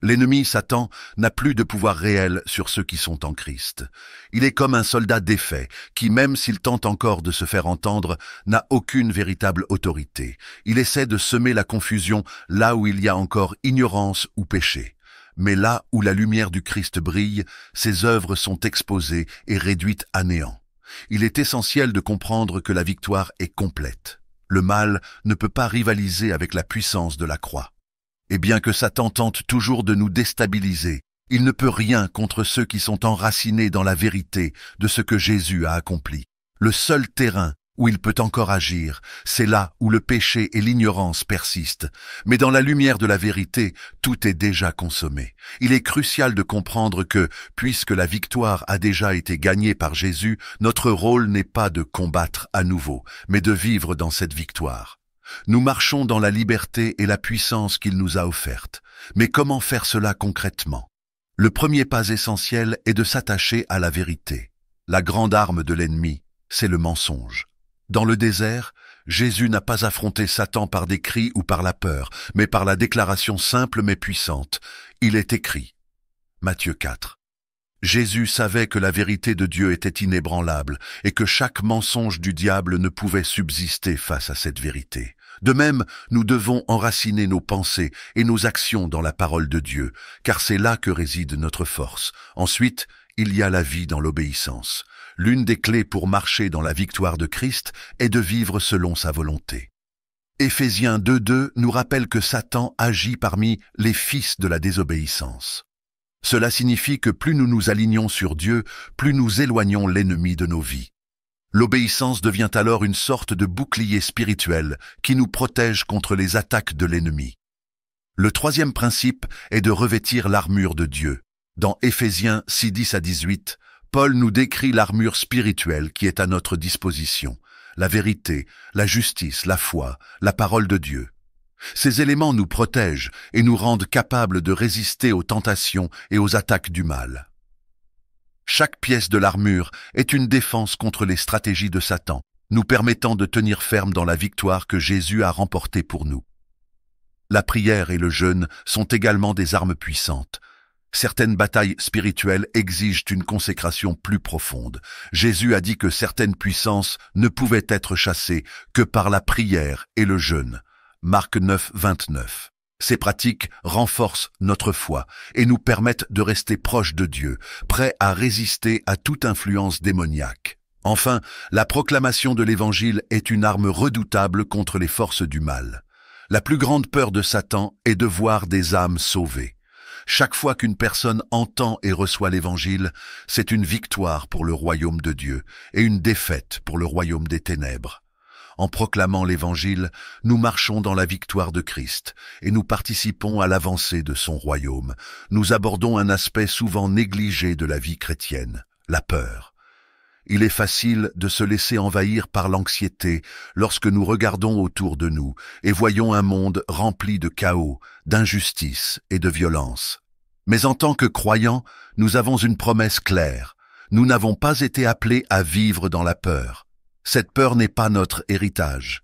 L'ennemi, Satan, n'a plus de pouvoir réel sur ceux qui sont en Christ. Il est comme un soldat défait, qui, même s'il tente encore de se faire entendre, n'a aucune véritable autorité. Il essaie de semer la confusion là où il y a encore ignorance ou péché. Mais là où la lumière du Christ brille, ses œuvres sont exposées et réduites à néant. Il est essentiel de comprendre que la victoire est complète. Le mal ne peut pas rivaliser avec la puissance de la croix. Et bien que Satan tente toujours de nous déstabiliser, il ne peut rien contre ceux qui sont enracinés dans la vérité de ce que Jésus a accompli. Le seul terrain où il peut encore agir, c'est là où le péché et l'ignorance persistent. Mais dans la lumière de la vérité, tout est déjà consommé. Il est crucial de comprendre que, puisque la victoire a déjà été gagnée par Jésus, notre rôle n'est pas de combattre à nouveau, mais de vivre dans cette victoire. Nous marchons dans la liberté et la puissance qu'il nous a offerte. Mais comment faire cela concrètement? Le premier pas essentiel est de s'attacher à la vérité. La grande arme de l'ennemi, c'est le mensonge. Dans le désert, Jésus n'a pas affronté Satan par des cris ou par la peur, mais par la déclaration simple mais puissante. Il est écrit. Matthieu 4. Jésus savait que la vérité de Dieu était inébranlable et que chaque mensonge du diable ne pouvait subsister face à cette vérité. De même, nous devons enraciner nos pensées et nos actions dans la parole de Dieu, car c'est là que réside notre force. Ensuite, il y a la vie dans l'obéissance. L'une des clés pour marcher dans la victoire de Christ est de vivre selon sa volonté. Éphésiens 2:2 nous rappelle que Satan agit parmi les fils de la désobéissance. Cela signifie que plus nous nous alignons sur Dieu, plus nous éloignons l'ennemi de nos vies. L'obéissance devient alors une sorte de bouclier spirituel qui nous protège contre les attaques de l'ennemi. Le troisième principe est de revêtir l'armure de Dieu. Dans Éphésiens 6:10-18, Paul nous décrit l'armure spirituelle qui est à notre disposition, la vérité, la justice, la foi, la parole de Dieu. Ces éléments nous protègent et nous rendent capables de résister aux tentations et aux attaques du mal. Chaque pièce de l'armure est une défense contre les stratégies de Satan, nous permettant de tenir ferme dans la victoire que Jésus a remportée pour nous. La prière et le jeûne sont également des armes puissantes. Certaines batailles spirituelles exigent une consécration plus profonde. Jésus a dit que certaines puissances ne pouvaient être chassées que par la prière et le jeûne. Marc 9:29. Ces pratiques renforcent notre foi et nous permettent de rester proches de Dieu, prêts à résister à toute influence démoniaque. Enfin, la proclamation de l'Évangile est une arme redoutable contre les forces du mal. La plus grande peur de Satan est de voir des âmes sauvées. Chaque fois qu'une personne entend et reçoit l'Évangile, c'est une victoire pour le royaume de Dieu et une défaite pour le royaume des ténèbres. En proclamant l'Évangile, nous marchons dans la victoire de Christ et nous participons à l'avancée de son royaume. Nous abordons un aspect souvent négligé de la vie chrétienne, la peur. Il est facile de se laisser envahir par l'anxiété lorsque nous regardons autour de nous et voyons un monde rempli de chaos, d'injustice et de violence. Mais en tant que croyants, nous avons une promesse claire. Nous n'avons pas été appelés à vivre dans la peur. Cette peur n'est pas notre héritage.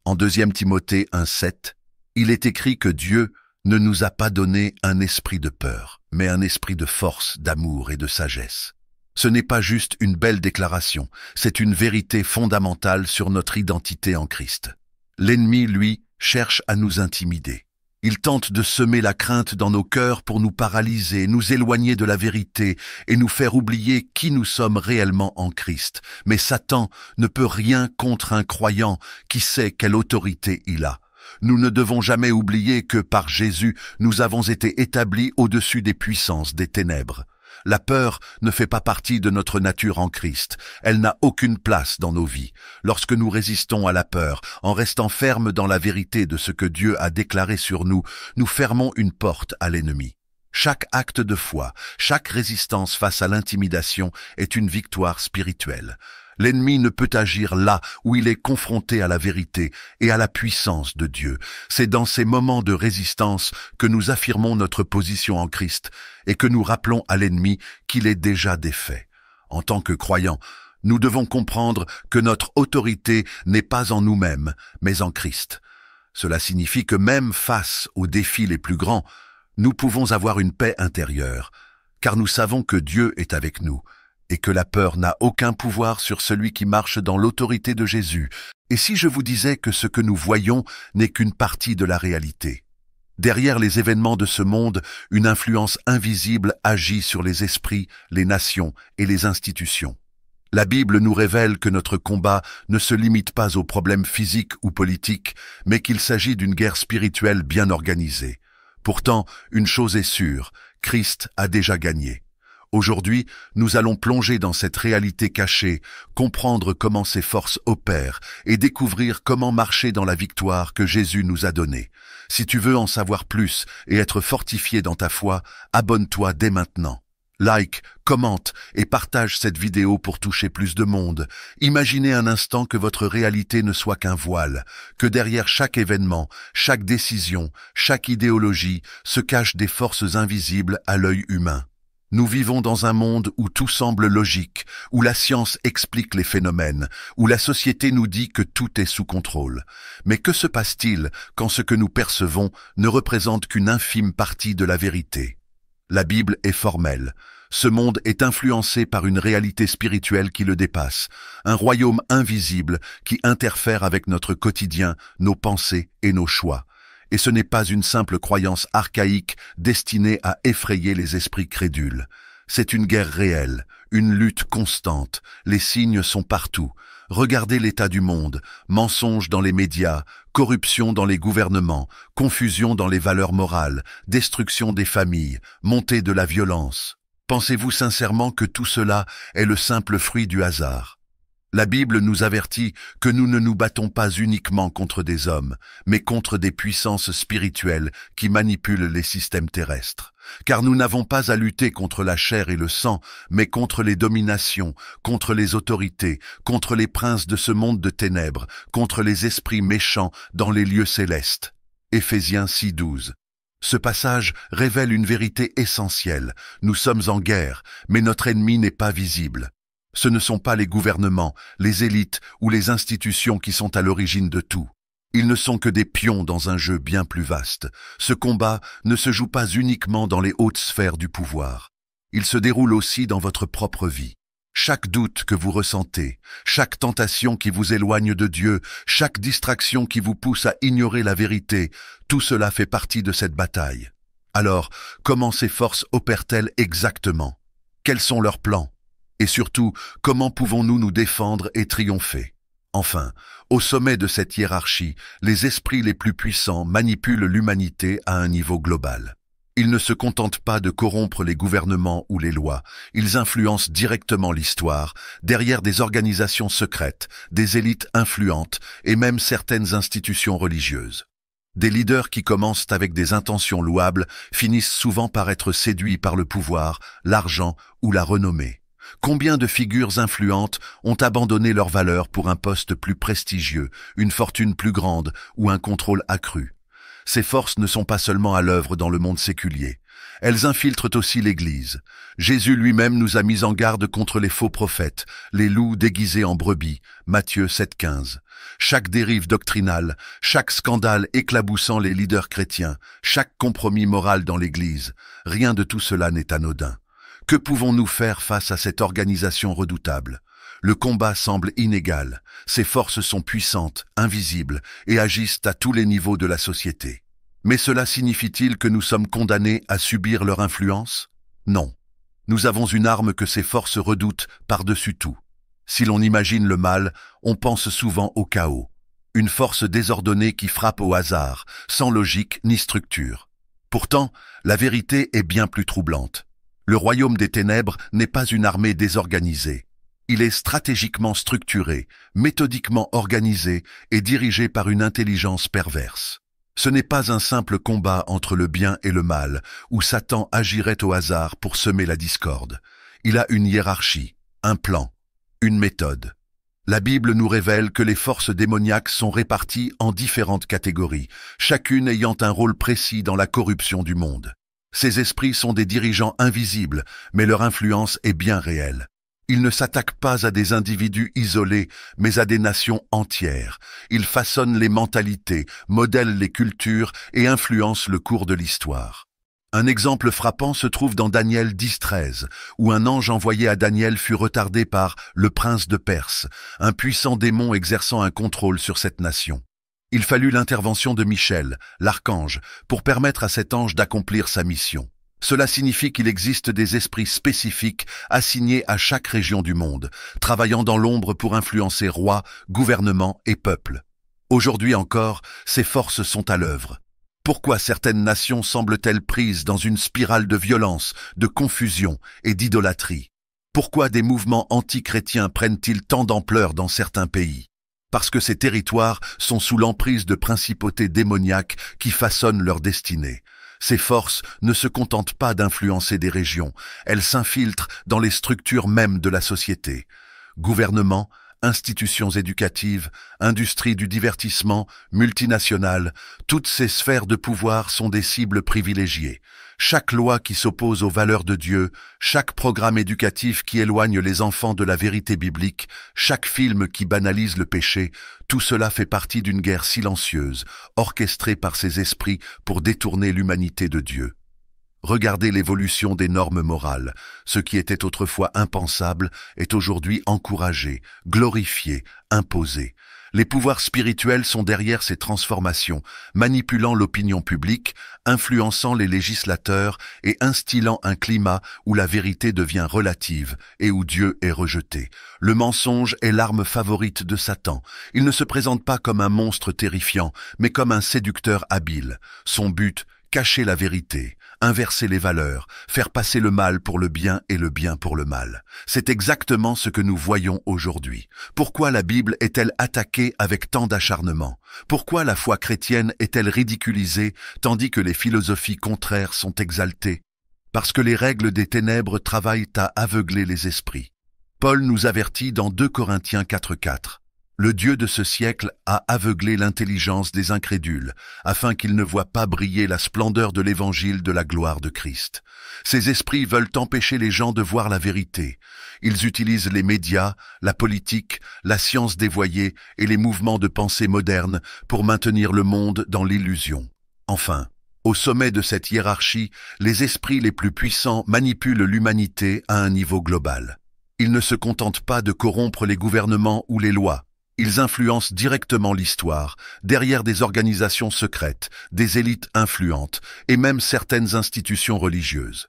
En 2 Timothée 1:7, il est écrit que Dieu ne nous a pas donné un esprit de peur, mais un esprit de force, d'amour et de sagesse. Ce n'est pas juste une belle déclaration, c'est une vérité fondamentale sur notre identité en Christ. L'ennemi, lui, cherche à nous intimider. Il tente de semer la crainte dans nos cœurs pour nous paralyser, nous éloigner de la vérité et nous faire oublier qui nous sommes réellement en Christ. Mais Satan ne peut rien contre un croyant qui sait quelle autorité il a. Nous ne devons jamais oublier que par Jésus, nous avons été établis au-dessus des puissances des ténèbres. La peur ne fait pas partie de notre nature en Christ. Elle n'a aucune place dans nos vies. Lorsque nous résistons à la peur, en restant fermes dans la vérité de ce que Dieu a déclaré sur nous, nous fermons une porte à l'ennemi. Chaque acte de foi, chaque résistance face à l'intimidation est une victoire spirituelle. L'ennemi ne peut agir là où il est confronté à la vérité et à la puissance de Dieu. C'est dans ces moments de résistance que nous affirmons notre position en Christ et que nous rappelons à l'ennemi qu'il est déjà défait. En tant que croyants, nous devons comprendre que notre autorité n'est pas en nous-mêmes, mais en Christ. Cela signifie que même face aux défis les plus grands, Nous pouvons avoir une paix intérieure, car nous savons que Dieu est avec nous, et que la peur n'a aucun pouvoir sur celui qui marche dans l'autorité de Jésus. Et si je vous disais que ce que nous voyons n'est qu'une partie de la réalité? Derrière les événements de ce monde, une influence invisible agit sur les esprits, les nations et les institutions. La Bible nous révèle que notre combat ne se limite pas aux problèmes physiques ou politiques, mais qu'il s'agit d'une guerre spirituelle bien organisée. Pourtant, une chose est sûre, Christ a déjà gagné. Aujourd'hui, nous allons plonger dans cette réalité cachée, comprendre comment ces forces opèrent et découvrir comment marcher dans la victoire que Jésus nous a donnée. Si tu veux en savoir plus et être fortifié dans ta foi, abonne-toi dès maintenant. Like, commente et partage cette vidéo pour toucher plus de monde. Imaginez un instant que votre réalité ne soit qu'un voile, que derrière chaque événement, chaque décision, chaque idéologie se cachent des forces invisibles à l'œil humain. Nous vivons dans un monde où tout semble logique, où la science explique les phénomènes, où la société nous dit que tout est sous contrôle. Mais que se passe-t-il quand ce que nous percevons ne représente qu'une infime partie de la vérité? La Bible est formelle. Ce monde est influencé par une réalité spirituelle qui le dépasse, un royaume invisible qui interfère avec notre quotidien, nos pensées et nos choix. Et ce n'est pas une simple croyance archaïque destinée à effrayer les esprits crédules. C'est une guerre réelle, une lutte constante. Les signes sont partout. Regardez l'état du monde, mensonges dans les médias, corruption dans les gouvernements, confusion dans les valeurs morales, destruction des familles, montée de la violence. Pensez-vous sincèrement que tout cela est le simple fruit du hasard? La Bible nous avertit que nous ne nous battons pas uniquement contre des hommes, mais contre des puissances spirituelles qui manipulent les systèmes terrestres. Car nous n'avons pas à lutter contre la chair et le sang, mais contre les dominations, contre les autorités, contre les princes de ce monde de ténèbres, contre les esprits méchants dans les lieux célestes. Éphésiens 6:12. Ce passage révèle une vérité essentielle. Nous sommes en guerre, mais notre ennemi n'est pas visible. Ce ne sont pas les gouvernements, les élites ou les institutions qui sont à l'origine de tout. Ils ne sont que des pions dans un jeu bien plus vaste. Ce combat ne se joue pas uniquement dans les hautes sphères du pouvoir. Il se déroule aussi dans votre propre vie. Chaque doute que vous ressentez, chaque tentation qui vous éloigne de Dieu, chaque distraction qui vous pousse à ignorer la vérité, tout cela fait partie de cette bataille. Alors, comment ces forces opèrent-elles exactement? Quels sont leurs plans? Et surtout, comment pouvons-nous nous défendre et triompher? Enfin, au sommet de cette hiérarchie, les esprits les plus puissants manipulent l'humanité à un niveau global. Ils ne se contentent pas de corrompre les gouvernements ou les lois, ils influencent directement l'histoire, derrière des organisations secrètes, des élites influentes et même certaines institutions religieuses. Des leaders qui commencent avec des intentions louables finissent souvent par être séduits par le pouvoir, l'argent ou la renommée. Combien de figures influentes ont abandonné leurs valeurs pour un poste plus prestigieux, une fortune plus grande ou un contrôle accru? Ces forces ne sont pas seulement à l'œuvre dans le monde séculier. Elles infiltrent aussi l'Église. Jésus lui-même nous a mis en garde contre les faux prophètes, les loups déguisés en brebis, Matthieu 7,15. Chaque dérive doctrinale, chaque scandale éclaboussant les leaders chrétiens, chaque compromis moral dans l'Église, rien de tout cela n'est anodin. Que pouvons-nous faire face à cette organisation redoutable? Le combat semble inégal. Ces forces sont puissantes, invisibles et agissent à tous les niveaux de la société. Mais cela signifie-t-il que nous sommes condamnés à subir leur influence? Non. Nous avons une arme que ces forces redoutent par-dessus tout. Si l'on imagine le mal, on pense souvent au chaos. Une force désordonnée qui frappe au hasard, sans logique ni structure. Pourtant, la vérité est bien plus troublante. Le royaume des ténèbres n'est pas une armée désorganisée. Il est stratégiquement structuré, méthodiquement organisé et dirigé par une intelligence perverse. Ce n'est pas un simple combat entre le bien et le mal, où Satan agirait au hasard pour semer la discorde. Il a une hiérarchie, un plan, une méthode. La Bible nous révèle que les forces démoniaques sont réparties en différentes catégories, chacune ayant un rôle précis dans la corruption du monde. Ces esprits sont des dirigeants invisibles, mais leur influence est bien réelle. Ils ne s'attaquent pas à des individus isolés, mais à des nations entières. Ils façonnent les mentalités, modèlent les cultures et influencent le cours de l'histoire. Un exemple frappant se trouve dans Daniel 10:13, où un ange envoyé à Daniel fut retardé par le prince de Perse, un puissant démon exerçant un contrôle sur cette nation. Il fallut l'intervention de Michel, l'archange, pour permettre à cet ange d'accomplir sa mission. Cela signifie qu'il existe des esprits spécifiques assignés à chaque région du monde, travaillant dans l'ombre pour influencer rois, gouvernements et peuples. Aujourd'hui encore, ces forces sont à l'œuvre. Pourquoi certaines nations semblent-elles prises dans une spirale de violence, de confusion et d'idolâtrie? Pourquoi des mouvements anti-chrétiens prennent-ils tant d'ampleur dans certains pays? Parce que ces territoires sont sous l'emprise de principautés démoniaques qui façonnent leur destinée. Ces forces ne se contentent pas d'influencer des régions, elles s'infiltrent dans les structures mêmes de la société. Gouvernement, institutions éducatives, industrie du divertissement, multinationales, toutes ces sphères de pouvoir sont des cibles privilégiées. Chaque loi qui s'oppose aux valeurs de Dieu, chaque programme éducatif qui éloigne les enfants de la vérité biblique, chaque film qui banalise le péché, tout cela fait partie d'une guerre silencieuse, orchestrée par ces esprits pour détourner l'humanité de Dieu. Regardez l'évolution des normes morales. Ce qui était autrefois impensable est aujourd'hui encouragé, glorifié, imposé. Les pouvoirs spirituels sont derrière ces transformations, manipulant l'opinion publique, influençant les législateurs et instillant un climat où la vérité devient relative et où Dieu est rejeté. Le mensonge est l'arme favorite de Satan. Il ne se présente pas comme un monstre terrifiant, mais comme un séducteur habile. Son but, cacher la vérité, inverser les valeurs, faire passer le mal pour le bien et le bien pour le mal. C'est exactement ce que nous voyons aujourd'hui. Pourquoi la Bible est-elle attaquée avec tant d'acharnement? Pourquoi la foi chrétienne est-elle ridiculisée tandis que les philosophies contraires sont exaltées? Parce que les règles des ténèbres travaillent à aveugler les esprits. Paul nous avertit dans 2 Corinthiens 4:4. Le Dieu de ce siècle a aveuglé l'intelligence des incrédules, afin qu'ils ne voient pas briller la splendeur de l'évangile de la gloire de Christ. Ces esprits veulent empêcher les gens de voir la vérité. Ils utilisent les médias, la politique, la science dévoyée et les mouvements de pensée modernes pour maintenir le monde dans l'illusion. Enfin, au sommet de cette hiérarchie, les esprits les plus puissants manipulent l'humanité à un niveau global. Ils ne se contentent pas de corrompre les gouvernements ou les lois. Ils influencent directement l'histoire, derrière des organisations secrètes, des élites influentes et même certaines institutions religieuses.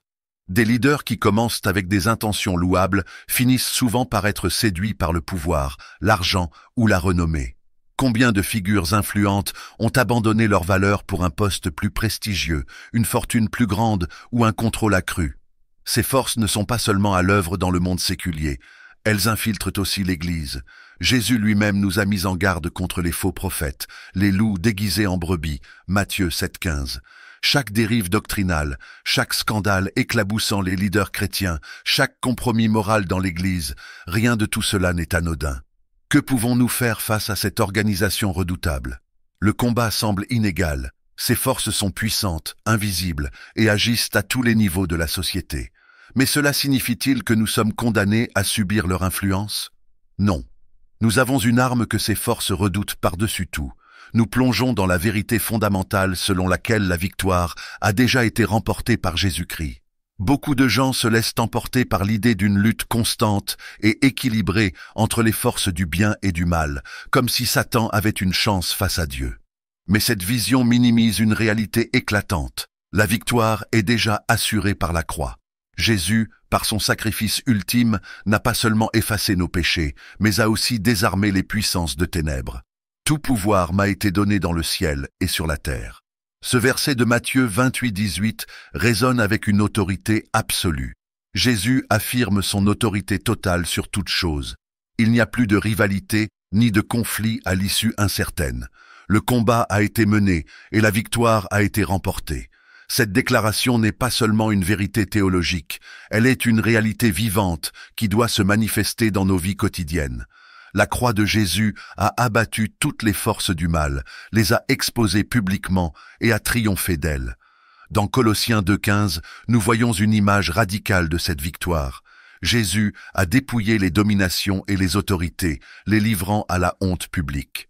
Des leaders qui commencent avec des intentions louables finissent souvent par être séduits par le pouvoir, l'argent ou la renommée. Combien de figures influentes ont abandonné leurs valeurs pour un poste plus prestigieux, une fortune plus grande ou un contrôle accru? Ces forces ne sont pas seulement à l'œuvre dans le monde séculier, elles infiltrent aussi l'Église. Jésus lui-même nous a mis en garde contre les faux prophètes, les loups déguisés en brebis, Matthieu 7:15. Chaque dérive doctrinale, chaque scandale éclaboussant les leaders chrétiens, chaque compromis moral dans l'Église, rien de tout cela n'est anodin. Que pouvons-nous faire face à cette organisation redoutable? Le combat semble inégal, ces forces sont puissantes, invisibles et agissent à tous les niveaux de la société. Mais cela signifie-t-il que nous sommes condamnés à subir leur influence? Non. Nous avons une arme que ces forces redoutent par-dessus tout. Nous plongeons dans la vérité fondamentale selon laquelle la victoire a déjà été remportée par Jésus-Christ. Beaucoup de gens se laissent emporter par l'idée d'une lutte constante et équilibrée entre les forces du bien et du mal, comme si Satan avait une chance face à Dieu. Mais cette vision minimise une réalité éclatante. La victoire est déjà assurée par la croix. Jésus, par son sacrifice ultime, n'a pas seulement effacé nos péchés, mais a aussi désarmé les puissances de ténèbres. Tout pouvoir m'a été donné dans le ciel et sur la terre. Ce verset de Matthieu 28:18 résonne avec une autorité absolue. Jésus affirme son autorité totale sur toute chose. Il n'y a plus de rivalité ni de conflit à l'issue incertaine. Le combat a été mené et la victoire a été remportée. Cette déclaration n'est pas seulement une vérité théologique, elle est une réalité vivante qui doit se manifester dans nos vies quotidiennes. La croix de Jésus a abattu toutes les forces du mal, les a exposées publiquement et a triomphé d'elles. Dans Colossiens 2:15, nous voyons une image radicale de cette victoire. Jésus a dépouillé les dominations et les autorités, les livrant à la honte publique.